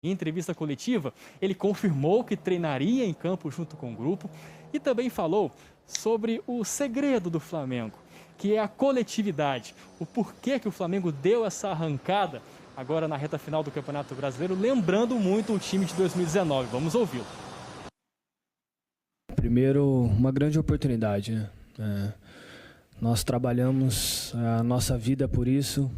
Em entrevista coletiva, ele confirmou que treinaria em campo junto com o grupo e também falou sobre o segredo do Flamengo, que é a coletividade, o porquê que o Flamengo deu essa arrancada agora na reta final do Campeonato Brasileiro, lembrando muito o time de 2019. Vamos ouvi-lo. Primeiro, uma grande oportunidade, né? Nós trabalhamos a nossa vida por isso,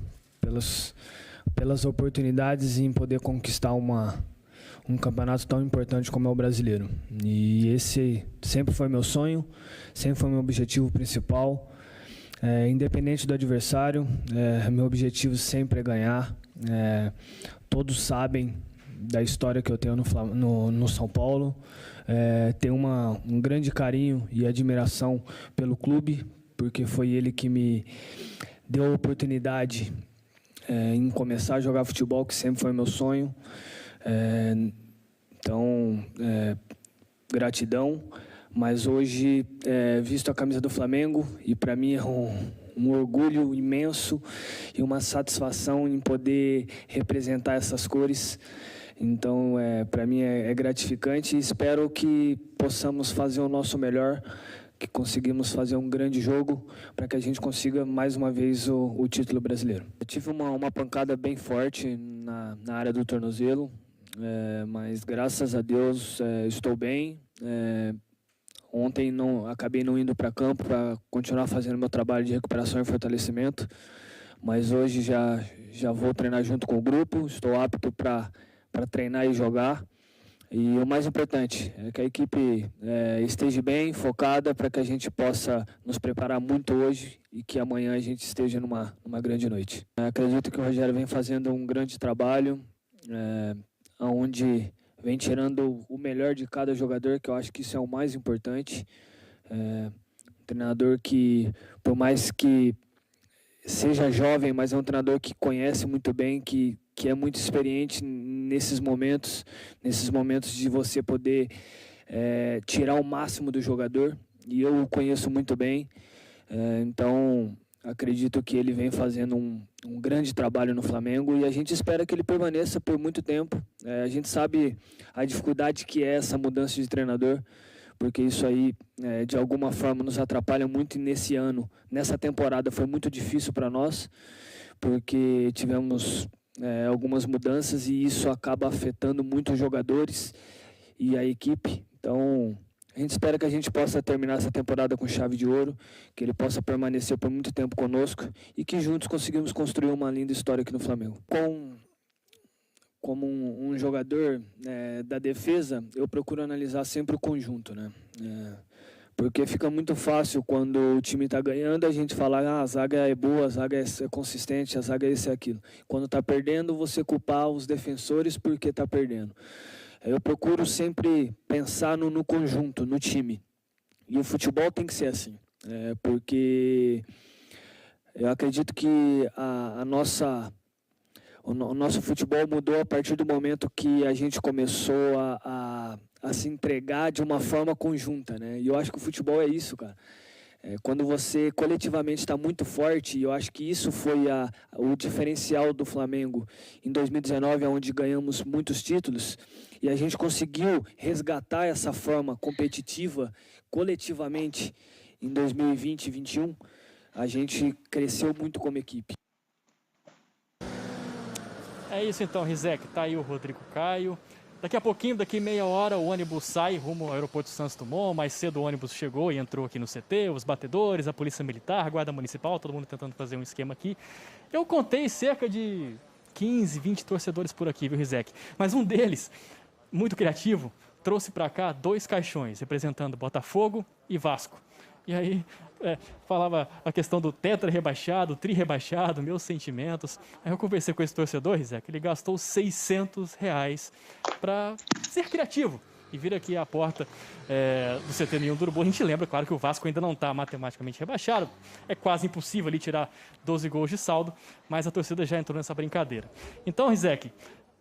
pelas oportunidades em poder conquistar um campeonato tão importante como é o brasileiro. E esse sempre foi meu sonho, sempre foi meu objetivo principal. Independente do adversário, meu objetivo sempre é ganhar. Todos sabem da história que eu tenho no São Paulo. Tenho um grande carinho e admiração pelo clube, porque foi ele que me deu a oportunidade em começar a jogar futebol, que sempre foi meu sonho. Então, gratidão. Mas hoje, visto a camisa do Flamengo, e para mim é um orgulho imenso e uma satisfação em poder representar essas cores. Então, para mim é gratificante e espero que possamos fazer o nosso melhor, que conseguimos fazer um grande jogo para que a gente consiga mais uma vez o título brasileiro. Eu tive uma pancada bem forte na área do tornozelo, mas graças a Deus estou bem. Ontem acabei não indo para campo para continuar fazendo meu trabalho de recuperação e fortalecimento, mas hoje já vou treinar junto com o grupo, estou apto para treinar e jogar. E o mais importante é que a equipe esteja bem, focada, para que a gente possa nos preparar muito hoje e que amanhã a gente esteja numa grande noite. Acredito que o Rogério vem fazendo um grande trabalho, onde vem tirando o melhor de cada jogador, que eu acho que isso é o mais importante. Um treinador que, por mais que seja jovem, mas é um treinador que conhece muito bem, que é muito experiente nesses momentos de você poder tirar o máximo do jogador, e eu o conheço muito bem. Então, acredito que ele vem fazendo um grande trabalho no Flamengo e a gente espera que ele permaneça por muito tempo. A gente sabe a dificuldade que é essa mudança de treinador, porque isso aí, de alguma forma, nos atrapalha muito. E nesse ano, nessa temporada, foi muito difícil para nós, porque tivemos algumas mudanças e isso acaba afetando muito os jogadores e a equipe. Então, a gente espera que a gente possa terminar essa temporada com chave de ouro, que ele possa permanecer por muito tempo conosco e que juntos conseguimos construir uma linda história aqui no Flamengo. Como um jogador da defesa, eu procuro analisar sempre o conjunto, né? Porque fica muito fácil quando o time está ganhando a gente falar a zaga é boa, a zaga é consistente, a zaga é isso e aquilo. Quando está perdendo, você culpar os defensores porque está perdendo. Eu procuro sempre pensar no conjunto, no time. E o futebol tem que ser assim. Porque eu acredito que o nosso futebol mudou a partir do momento que a gente começou a se entregar de uma forma conjunta, né? E eu acho que o futebol é isso, cara. Quando você coletivamente está muito forte, e eu acho que isso foi o diferencial do Flamengo em 2019, onde ganhamos muitos títulos, e a gente conseguiu resgatar essa forma competitiva coletivamente em 2020 e 2021, a gente cresceu muito como equipe. É isso então, Rizek. Tá aí o Rodrigo Caio. Daqui a pouquinho, daqui meia hora, o ônibus sai rumo ao aeroporto de Santos Dumont. Mais cedo o ônibus chegou e entrou aqui no CT, os batedores, a polícia militar, a guarda municipal, todo mundo tentando fazer um esquema aqui. Eu contei cerca de 15, 20 torcedores por aqui, viu, Rizek? Mas um deles, muito criativo, trouxe para cá 2 caixões, representando Botafogo e Vasco. E aí falava a questão do tetra rebaixado, tri rebaixado, meus sentimentos. Aí eu conversei com esse torcedor, Rizek, ele gastou R$600 para ser criativo e vir aqui à porta do CT Ninho do Urubu. A gente lembra, claro, que o Vasco ainda não está matematicamente rebaixado, é quase impossível ali tirar 12 gols de saldo, mas a torcida já entrou nessa brincadeira. Então, Rizek,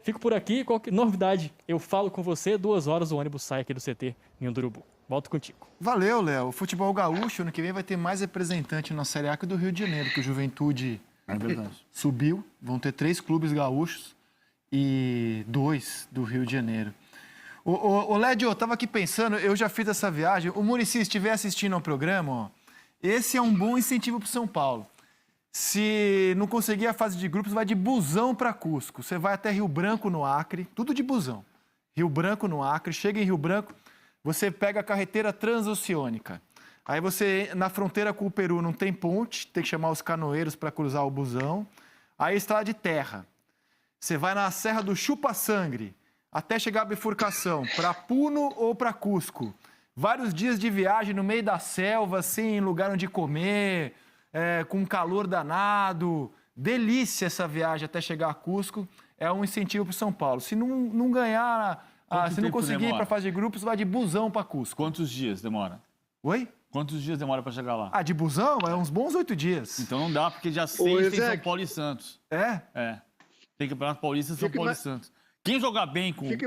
fico por aqui, qualquer novidade eu falo com você, 2 horas o ônibus sai aqui do CT Ninho do Urubu. Volto contigo. Valeu, Léo. O futebol gaúcho, ano que vem, vai ter mais representante na Série A que do Rio de Janeiro, que o Juventude subiu. Vão ter 3 clubes gaúchos. 2 do Rio de Janeiro. Ô Lédio, eu estava aqui pensando, eu já fiz essa viagem. O Muricy, se estiver assistindo ao programa, ó, esse é um bom incentivo para o São Paulo. Se não conseguir a fase de grupos, vai de busão para Cusco. Você vai até Rio Branco, no Acre, tudo de busão. Rio Branco, no Acre, chega em Rio Branco, você pega a carreteira transoceânica. Aí você, na fronteira com o Peru, não tem ponte, tem que chamar os canoeiros para cruzar o busão. Aí estrada de terra. Você vai na Serra do Chupa-Sangue, até chegar à bifurcação, para Puno ou para Cusco. Vários dias de viagem no meio da selva, sem lugar onde comer, com calor danado. Delícia essa viagem até chegar a Cusco. É um incentivo para o São Paulo. Se não ganhar, se não conseguir ir para a fase de grupos, vai de busão para Cusco. Quantos dias demora? Oi? Quantos dias demora para chegar lá? De busão? É uns bons 8 dias. Então não dá, porque dia 6 tem São Paulo e Santos. É? Tem Campeonato Paulista, São Paulo e Santos. Quem jogar bem contra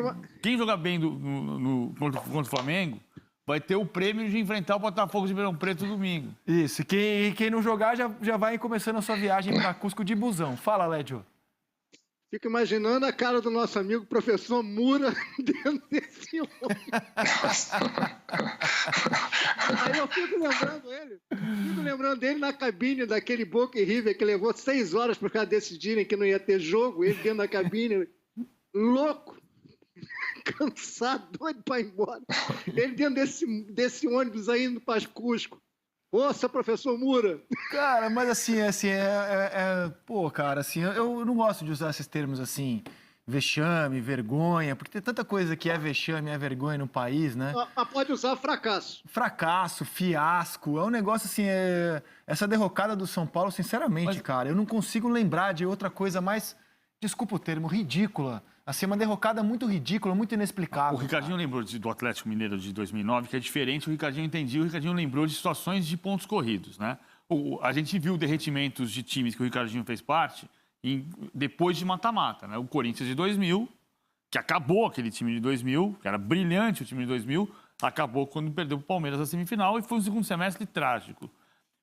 o Flamengo vai ter o prêmio de enfrentar o Botafogo de Ribeirão Preto domingo. Isso. E quem não jogar já vai começando a sua viagem para Cusco de busão. Fala, Lédio. Fico imaginando a cara do nosso amigo professor Mura dentro desse ônibus. Aí eu fico lembrando dele na cabine daquele Boca e River que levou 6 horas para os caras decidirem que não ia ter jogo, ele dentro da cabine, louco, cansado, doido para ir embora. Ele dentro desse ônibus aí indo para Cusco. Ouça, professor Mura. Cara, mas assim, pô, cara, assim, eu não gosto de usar esses termos assim, vexame, vergonha, porque tem tanta coisa que é vexame, é vergonha no país, né? Pode usar fracasso. Fracasso, fiasco, é um negócio assim, essa derrocada do São Paulo, sinceramente, cara, eu não consigo lembrar de outra coisa mais, desculpa o termo, ridícula. Assim, uma derrocada muito ridícula, muito inexplicável. O Ricardinho lembrou do Atlético Mineiro de 2009, que é diferente, o Ricardinho entendia, o Ricardinho lembrou de situações de pontos corridos, né? A gente viu derretimentos de times que o Ricardinho fez parte depois de mata-mata, né? O Corinthians de 2000, que acabou aquele time de 2000, que era brilhante o time de 2000, acabou quando perdeu para o Palmeiras na semifinal e foi um segundo semestre trágico.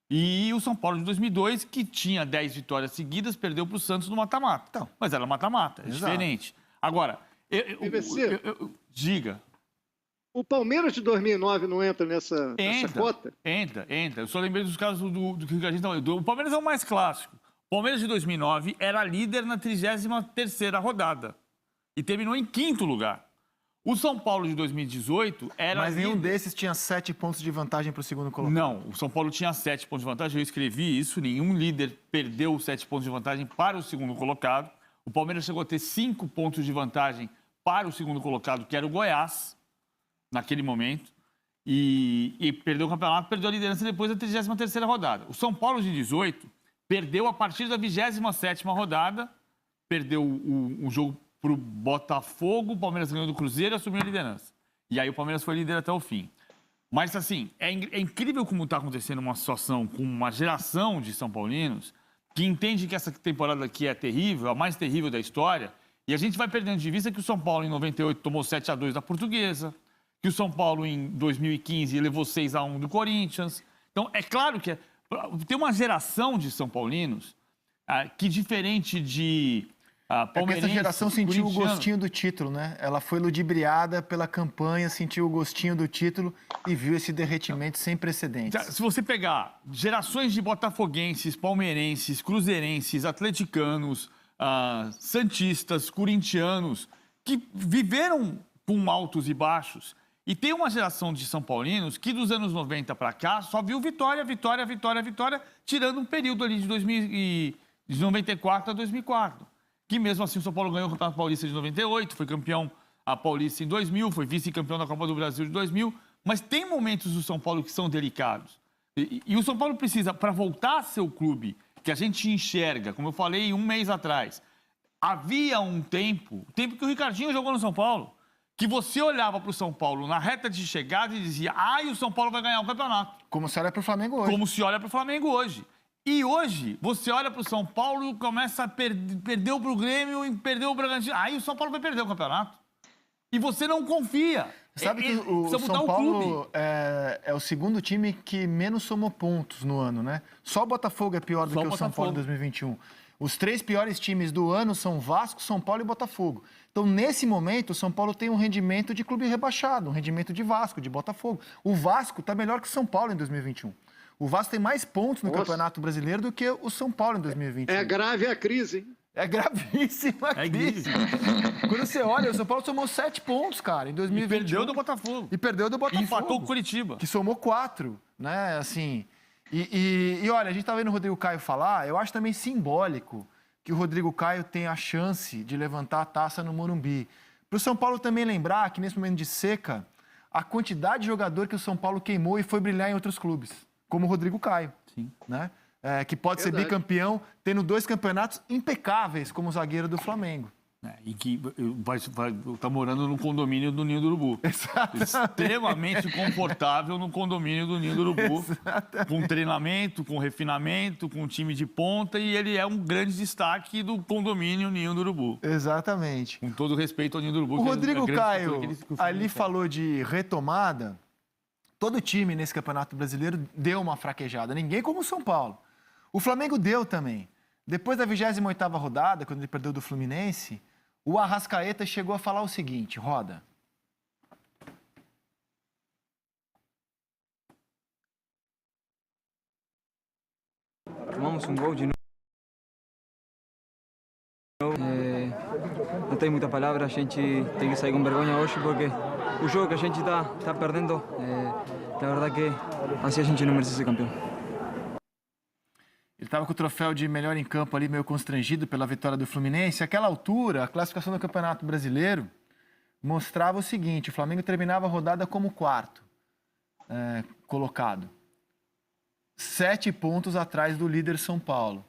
E o São Paulo de 2002, que tinha 10 vitórias seguidas, perdeu para o Santos no mata-mata. Então, mas era mata-mata, é diferente. Agora, diga. O Palmeiras de 2009 não entra nessa cota? Entra. Eu só lembrei dos casos do que a gente estava... O Palmeiras é o mais clássico. O Palmeiras de 2009 era líder na 33ª rodada e terminou em 5º lugar. O São Paulo de 2018 era... Mas nenhum desses tinha 7 pontos de vantagem para o segundo colocado. Não, o São Paulo tinha 7 pontos de vantagem, eu escrevi isso, nenhum líder perdeu 7 pontos de vantagem para o segundo colocado. O Palmeiras chegou a ter 5 pontos de vantagem para o segundo colocado, que era o Goiás, naquele momento, e perdeu o campeonato, perdeu a liderança depois da 33ª rodada. O São Paulo de 18 perdeu a partir da 27ª rodada, perdeu o jogo para o Botafogo, o Palmeiras ganhou do Cruzeiro e assumiu a liderança. E aí o Palmeiras foi líder até o fim. Mas, assim, é incrível como está acontecendo uma situação com uma geração de São Paulinos que entende que essa temporada aqui é terrível, a mais terrível da história, e a gente vai perdendo de vista que o São Paulo, em 98, tomou 7-2 da Portuguesa, que o São Paulo, em 2015, levou 6-1 do Corinthians. Então, é claro que tem uma geração de São Paulinos que, diferente de palmeirense... essa geração sentiu o gostinho do título, né? Ela foi ludibriada pela campanha, sentiu o gostinho do título e viu esse derretimento sem precedentes. Se você pegar gerações de botafoguenses, palmeirenses, cruzeirenses, atleticanos, santistas, corintianos, que viveram com altos e baixos, e tem uma geração de São Paulinos que dos anos 90 para cá só viu vitória, tirando um período ali de 94 a 2004. Que mesmo assim o São Paulo ganhou o Campeonato Paulista de 98, foi campeão paulista em 2000, foi vice-campeão da Copa do Brasil de 2000, mas tem momentos do São Paulo que são delicados. E o São Paulo precisa, para voltar a ser o clube que a gente enxerga, como eu falei 1 mês atrás, havia um tempo que o Ricardinho jogou no São Paulo, que você olhava para o São Paulo na reta de chegada e dizia, o São Paulo vai ganhar o campeonato. Como se olha para o Flamengo hoje. Como se olha para o Flamengo hoje. E hoje, você olha para o São Paulo e começa a perder para o Grêmio e perdeu o Bragantino. Aí o São Paulo vai perder o campeonato. E você não confia. Sabe que o São Paulo é o segundo time que menos somou pontos no ano, né? Só o Botafogo é pior do que o São Paulo em 2021. Os 3 piores times do ano são Vasco, São Paulo e Botafogo. Então, nesse momento, o São Paulo tem um rendimento de clube rebaixado, um rendimento de Vasco, de Botafogo. O Vasco está melhor que o São Paulo em 2021. O Vasco tem mais pontos no Campeonato Brasileiro do que o São Paulo em 2021. É grave a crise, hein? É gravíssima a crise. Quando você olha, o São Paulo somou 7 pontos, cara, em 2021. E perdeu do Botafogo. E perdeu do Botafogo. E empatou com o Curitiba. Que somou 4, né? Assim. E olha, a gente tá vendo o Rodrigo Caio falar, eu acho também simbólico que o Rodrigo Caio tenha a chance de levantar a taça no Morumbi. Para o São Paulo também lembrar que nesse momento de seca, a quantidade de jogador que o São Paulo queimou e foi brilhar em outros clubes, como o Rodrigo Caio. Sim. Né? Que pode ser bicampeão, tendo 2 campeonatos impecáveis como zagueiro do Flamengo. E que tá morando no condomínio do Ninho do Urubu. Exatamente. Extremamente confortável no condomínio do Ninho do Urubu. Exatamente. Com treinamento, com refinamento, com time de ponta. E ele é um grande destaque do condomínio Ninho do Urubu. Exatamente. Com todo respeito ao Ninho do Urubu. O Rodrigo Caio ali tem. falou de retomada. Todo time nesse Campeonato Brasileiro deu uma fraquejada. Ninguém como o São Paulo. O Flamengo deu também. Depois da 28ª rodada, quando ele perdeu do Fluminense, o Arrascaeta chegou a falar o seguinte, roda. Tomamos um gol de novo. Não tem muita palavra, a gente tem que sair com vergonha hoje porque o jogo que a gente está perdendo, na verdade que assim a gente não merece ser campeão. Ele estava com o troféu de melhor em campo ali, meio constrangido pela vitória do Fluminense. Àquela altura, a classificação do Campeonato Brasileiro mostrava o seguinte, o Flamengo terminava a rodada como 4º colocado. 7 pontos atrás do líder São Paulo.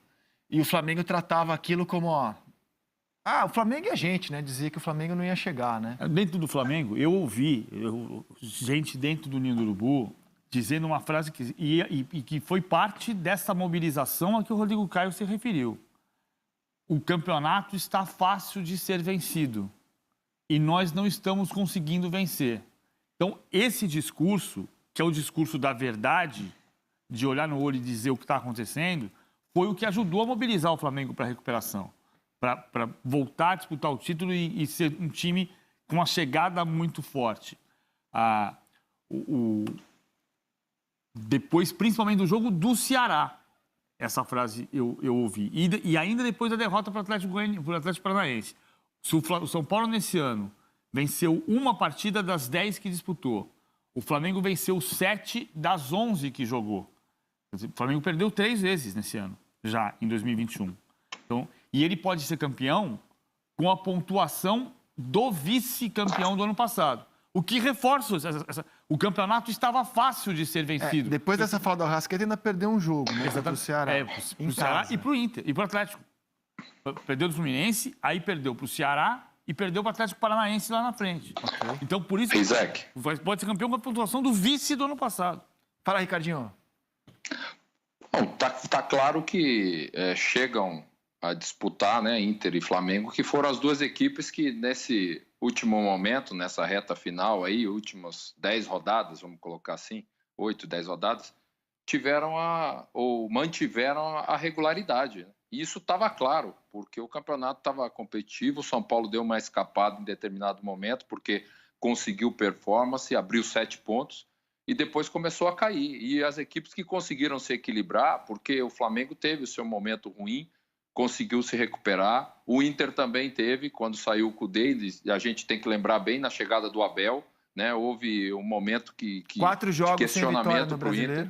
E o Flamengo tratava aquilo como, o Flamengo é a gente, né? Dizia que o Flamengo não ia chegar, né? Dentro do Flamengo, eu ouvi gente dentro do Ninho do Urubu dizendo uma frase que foi parte dessa mobilização a que o Rodrigo Caio se referiu. O campeonato está fácil de ser vencido e nós não estamos conseguindo vencer. Então, esse discurso, que é o discurso da verdade, de olhar no olho e dizer o que está acontecendo, foi o que ajudou a mobilizar o Flamengo para a recuperação, para voltar a disputar o título e ser um time com uma chegada muito forte. Depois, principalmente do jogo do Ceará, essa frase eu ouvi. E ainda depois da derrota para o Atlético Paranaense. O São Paulo, nesse ano, venceu uma partida das 10 que disputou. O Flamengo venceu 7 das 11 que jogou. O Flamengo perdeu 3 vezes nesse ano, já em 2021. Então, e ele pode ser campeão com a pontuação do vice-campeão do ano passado. O que reforça o campeonato estava fácil de ser vencido. Depois dessa fala do Arrascaeta, ainda perdeu um jogo, né? Para o Ceará. Para o Ceará e para o Inter, e para o Atlético. Perdeu do Fluminense, aí perdeu para o Ceará e perdeu para o Atlético Paranaense lá na frente. Okay. Então, por isso, pode ser campeão com a pontuação do vice do ano passado. Fala, Ricardinho. Bom, tá claro que chegam a disputar, né, Inter e Flamengo, que foram as 2 equipes que nesse último momento, nessa reta final aí, últimas 10 rodadas, vamos colocar assim, 8, 10 rodadas, mantiveram a regularidade. E isso estava claro, porque o campeonato estava competitivo, o São Paulo deu uma escapada em determinado momento, porque conseguiu performance, abriu 7 pontos, e depois começou a cair. E as equipes que conseguiram se equilibrar, porque o Flamengo teve o seu momento ruim, conseguiu se recuperar. O Inter também teve, quando saiu o Cudê, e a gente tem que lembrar bem na chegada do Abel, né? Houve um momento que 4 jogos de questionamento para o Inter.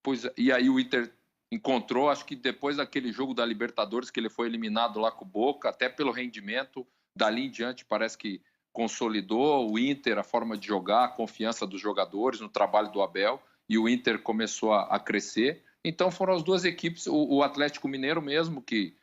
Pois, e aí o Inter encontrou, acho que depois daquele jogo da Libertadores, que ele foi eliminado lá com o Boca, até pelo rendimento, dali em diante parece que consolidou o Inter, a forma de jogar, a confiança dos jogadores no trabalho do Abel, e o Inter começou a crescer. Então foram as 2 equipes, o Atlético Mineiro mesmo, que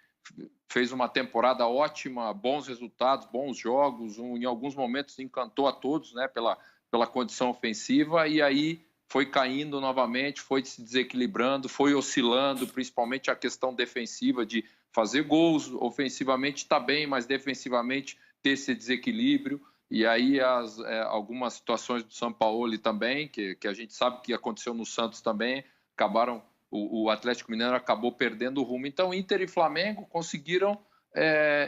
fez uma temporada ótima, bons resultados, bons jogos, em alguns momentos encantou a todos, né, pela condição ofensiva, e aí foi caindo novamente, foi se desequilibrando, foi oscilando, principalmente a questão defensiva de fazer gols, ofensivamente está bem, mas defensivamente ter esse desequilíbrio. E aí algumas situações do Sampaoli também, que a gente sabe que aconteceu no Santos também, acabaram o Atlético Mineiro acabou perdendo o rumo. Então, Inter e Flamengo conseguiram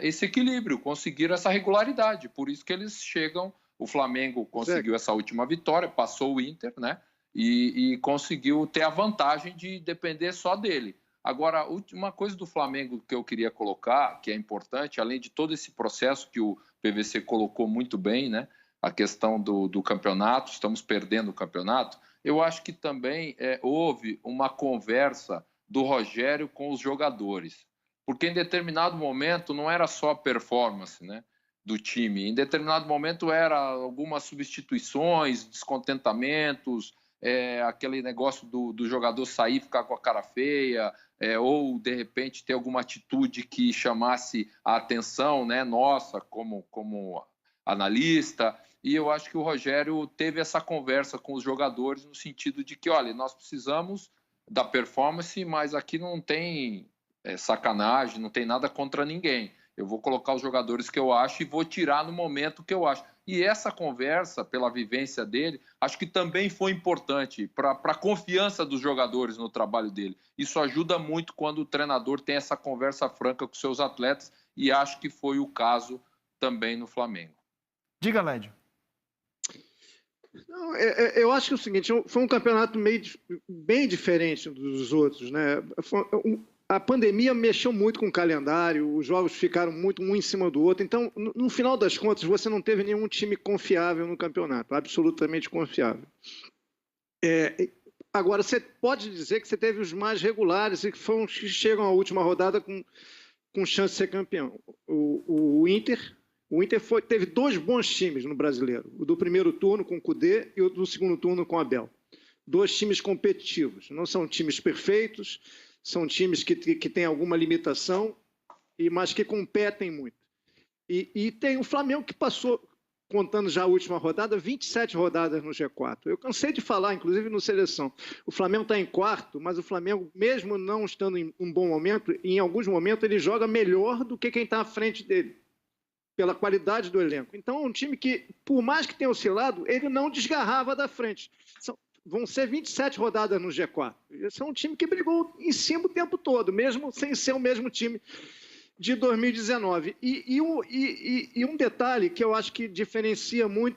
esse equilíbrio, conseguiram essa regularidade. Por isso que eles chegam. O Flamengo conseguiu essa última vitória, passou o Inter, né? E conseguiu ter a vantagem de depender só dele. Agora, uma coisa do Flamengo que eu queria colocar, que é importante, além de todo esse processo que o PVC colocou muito bem, né? A questão do campeonato, estamos perdendo o campeonato, eu acho que também houve uma conversa do Rogério com os jogadores. Porque em determinado momento não era só a performance, né, do time. Em determinado momento era algumas substituições, descontentamentos, aquele negócio do jogador sair e ficar com a cara feia, ou de repente ter alguma atitude que chamasse a atenção, né, nossa, como analista. E eu acho que o Rogério teve essa conversa com os jogadores no sentido de que, olha, nós precisamos da performance, mas aqui não tem sacanagem, não tem nada contra ninguém. Eu vou colocar os jogadores que eu acho e vou tirar no momento que eu acho. E essa conversa, pela vivência dele, acho que também foi importante para a confiança dos jogadores no trabalho dele. Isso ajuda muito quando o treinador tem essa conversa franca com seus atletas, e acho que foi o caso também no Flamengo. Diga, Lédio. Não, eu acho que é o seguinte, foi um campeonato bem diferente dos outros, né? A pandemia mexeu muito com o calendário, os jogos ficaram muito um em cima do outro, então, no final das contas, você não teve nenhum time confiável no campeonato, absolutamente confiável. Agora, você pode dizer que você teve os mais regulares e que foram os que chegam à última rodada com chance de ser campeão. O Inter teve dois bons times no Brasileiro, o do primeiro turno com o Kudê e o do segundo turno com o Abel. Dois times competitivos, não são times perfeitos, são times que têm alguma limitação, mas que competem muito. E tem o Flamengo que passou, contando já a última rodada, 27 rodadas no G4. Eu cansei de falar, inclusive no Seleção. O Flamengo está em quarto, mas o Flamengo, mesmo não estando em um bom momento, em alguns momentos ele joga melhor do que quem está à frente dele, pela qualidade do elenco. Então é um time que, por mais que tenha oscilado, ele não desgarrava da frente. Vão ser 27 rodadas no G4. Esse é um time que brigou em cima o tempo todo, mesmo sem ser o mesmo time de 2019. E um detalhe que eu acho que diferencia muito